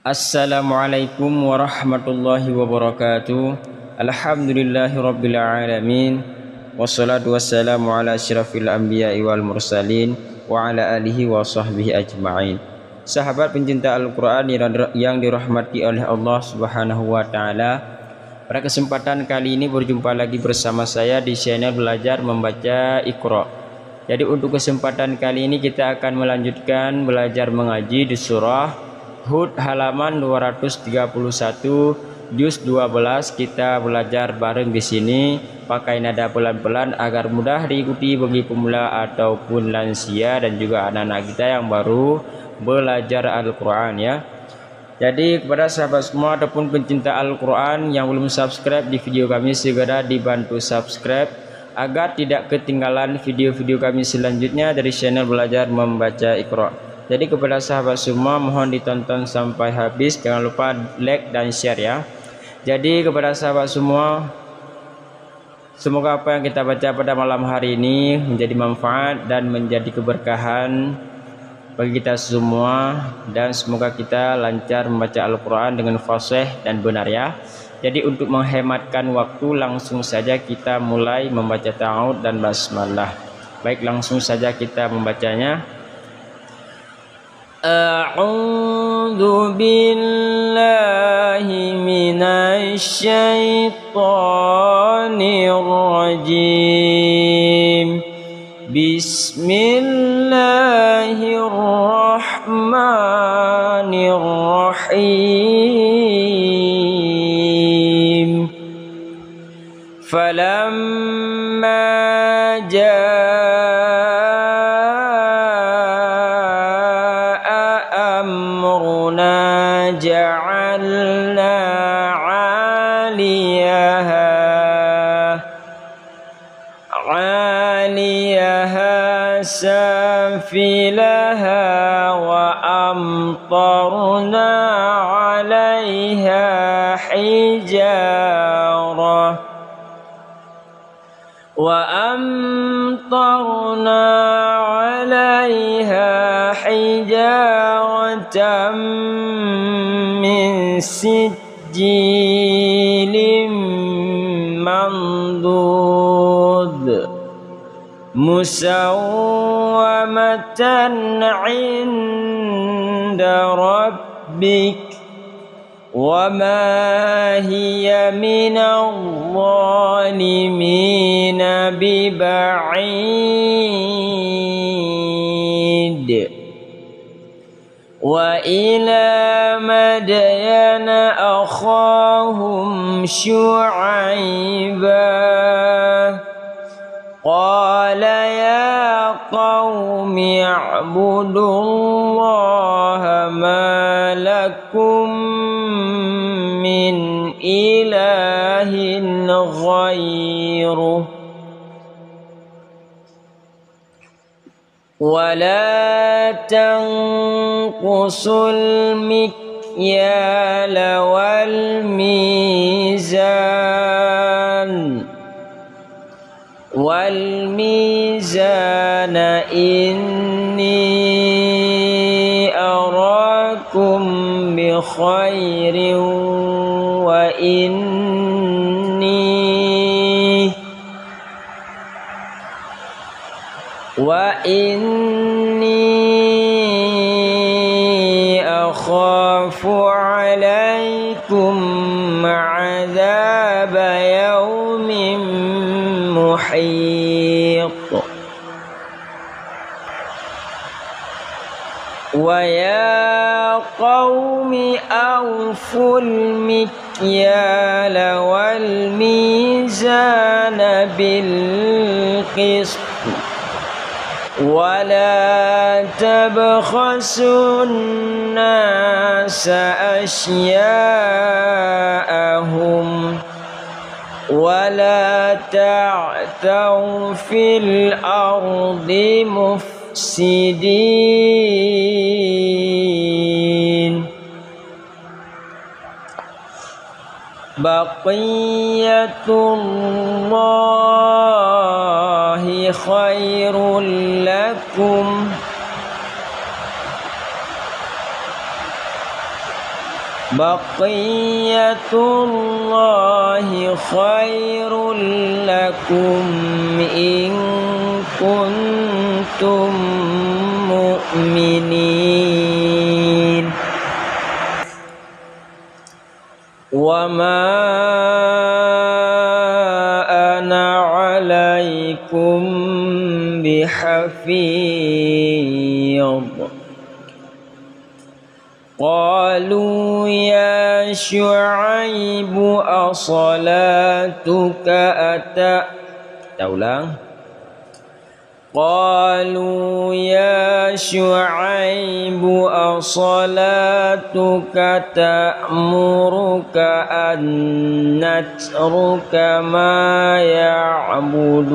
Assalamualaikum warahmatullahi wabarakatuh. Alhamdulillahirabbil alamin. Wassalatu wassalamu ala asyrafil anbiya'i wal mursalin wa ala alihi wa sahbihi ajma'in. Sahabat pencinta Al-Qur'an yang dirahmati oleh Allah Subhanahu wa taala. Pada kesempatan kali ini berjumpa lagi bersama saya di channel Belajar Membaca Iqra. Jadi untuk kesempatan kali ini kita akan melanjutkan belajar mengaji di surah Hud halaman 231 juz 12. Kita belajar bareng di sini pakai nada pelan-pelan agar mudah diikuti bagi pemula ataupun lansia dan juga anak-anak kita yang baru belajar Al-Qur'an ya. Jadi kepada sahabat semua ataupun pencinta Al-Qur'an yang belum subscribe di video kami, segera dibantu subscribe agar tidak ketinggalan video-video kami selanjutnya dari channel Belajar Membaca Iqra. Jadi kepada sahabat semua mohon ditonton sampai habis, jangan lupa like dan share ya. Jadi kepada sahabat semua, semoga apa yang kita baca pada malam hari ini menjadi manfaat dan menjadi keberkahan bagi kita semua, dan semoga kita lancar membaca Al-Qur'an dengan fasih dan benar ya. Jadi untuk menghematkan waktu, langsung saja kita mulai membaca ta'awudz dan basmalah. Baik, langsung saja kita membacanya. A'udzu billahi minasy syaithanir rajim. Bismillahirrahmanirrahim. Falamma ja'alna 'aliyaha safilaha wa amtarna 'alaiha hijaratan min sijilin mandud musawwamatan 'inda rabbik wa ma hiya minadh dhalimina biba'id. Wa ila madyana akhahum syu'aiba qala ya qaumi i'budullaha ma lakum min ilahin ghairuh wa la tanqusul mikyala wal mizana inni arakum bi khairin wa inni akhafu alaikum adzaba yaumin muhiq. Wa ya qaumi awful mikyala wal mizana bil qist wa la tabkhasun nasa asya'ahum wa la ta'thaw fil ardi mufsidin. Baqiyatullahi khairul lakum بقية الله خير لكم إن كنتم مؤمنين وما أنا عليكم بحفيظ قالوا يا شعيب أصلاتك قالوا يا شعيب أصلاتك تأمرك أن نترك ما يعبد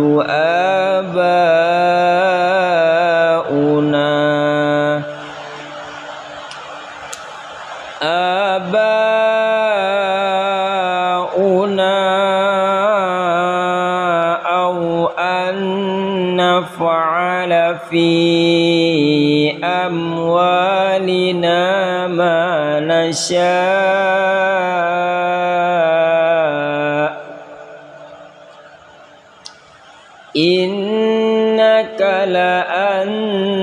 آباؤنا أو أن نفعل في أموالنا ما نشاء إنك لأنت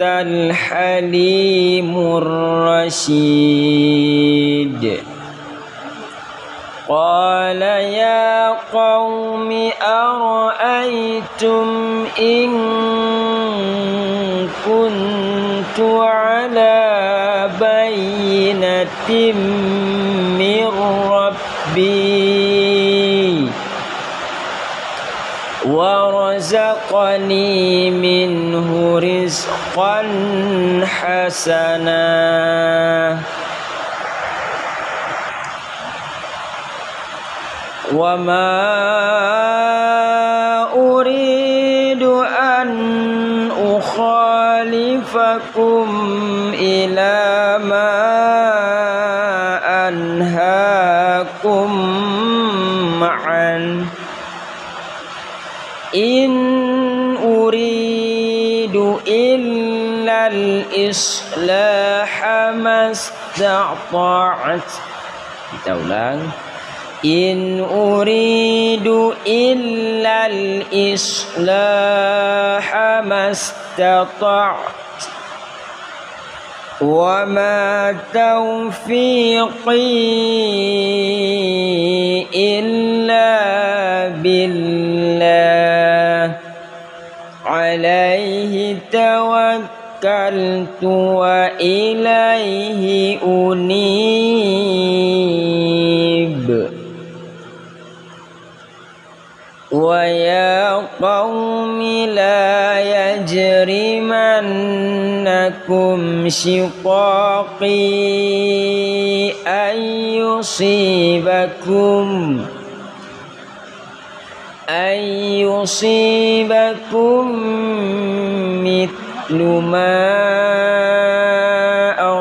الحليم الرشيد قال يا قوم أرأيتم إن كنت على بينة من ربي ورزقني منه رزقا حسنا وما أريد أن أخالفكم إلى ما أنهاكم عنه إن أريد إلا الإصلاح ما استطعت إن أريد إلا الإصلاح ما استطعت وما توفيقي إلا بالله عليه توكلت وإليه أنيب ويا قوم لا يجرمنكم شقاقي أن يصيبكم مثل ما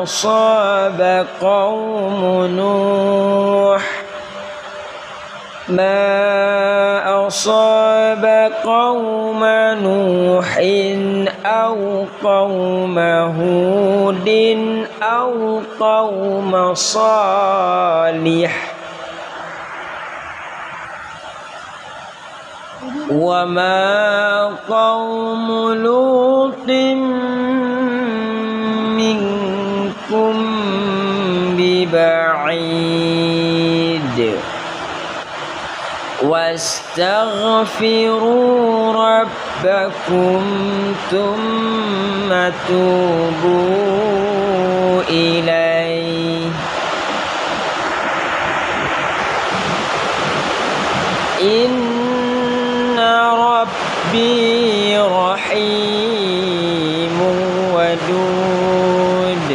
أصاب قوم نوح أو قوم هود أو قوم صالح وما قوم لوط منكم ببعيد واستغفروا ربكم ثم توبوا إليه إن ربي رحيم ودود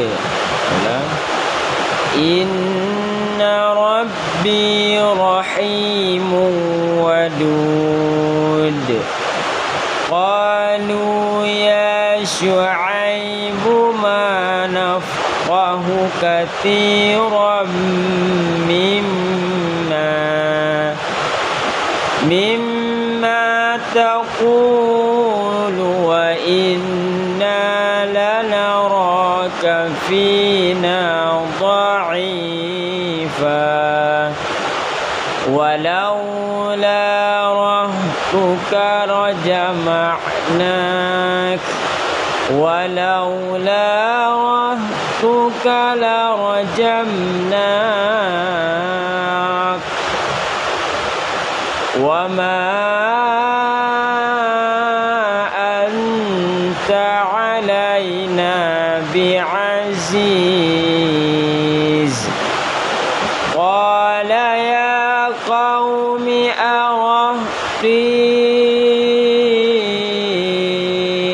إن ربي رحيم ودود قالوا يا شعيب ما نفقه كثيرا مما تقول وإنا لنراك فينا فينا ضعيفا ولولا رهطك لرجمعناك وما أنت علينا بعزيز قال يا قوم أرهطي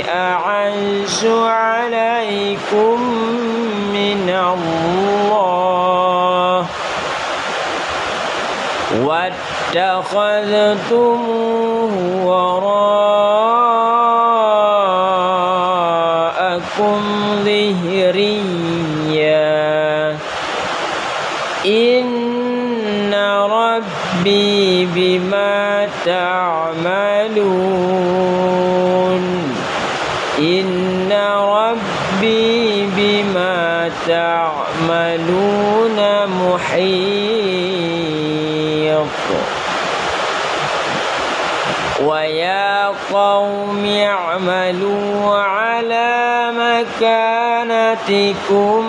أعز عليكم من الله واتخذتموه وراءكم ظهريا إن ربي بما تعملون محيط ويا قوم اعملوا على مكانتكم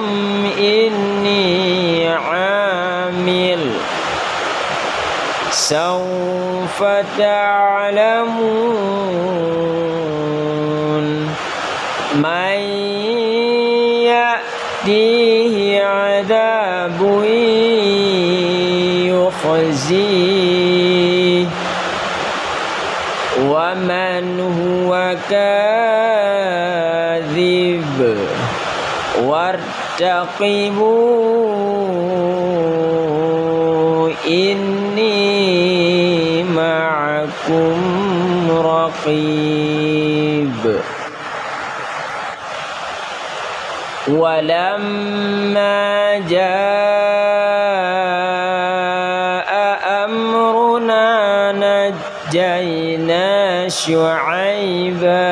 إني عامل سوف تعلمون من يأتيه عذاب يخزيه ومن هو كاذب وارتقبوا إني معكم رقيب ولما جاء أمرنا نجينا شعيبا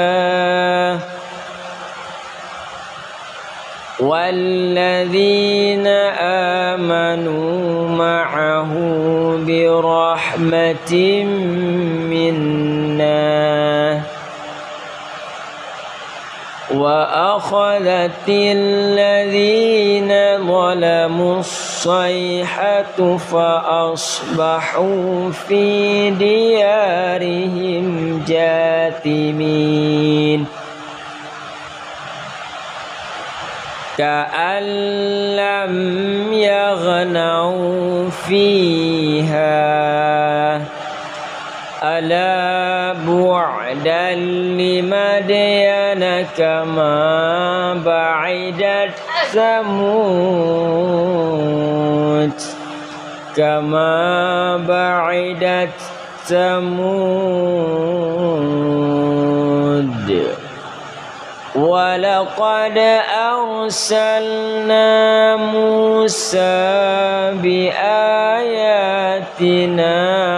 والذين آمنوا معه برحمة منا وأخذت الذين ظلموا الصيحة فأصبحوا في ديارهم جاثمين كأن لم يغنوا فيها ألا بعدا لمدين كما بعدت ثمود ولقد أرسلنا موسى بآياتنا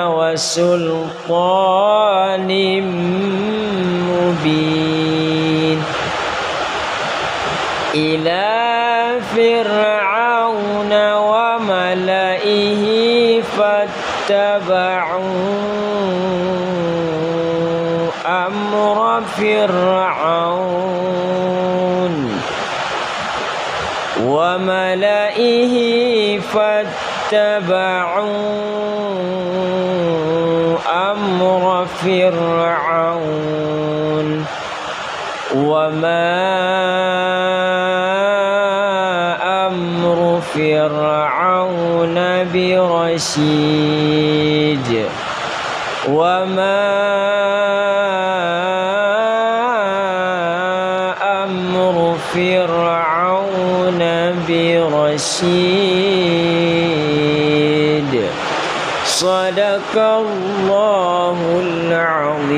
وسلطان مبين إلى فرعون وملئه فاتبعوا أمر فرعون وما أمر فرعون برشيد وما أمر فرعون برشيد صدق الله العظيم.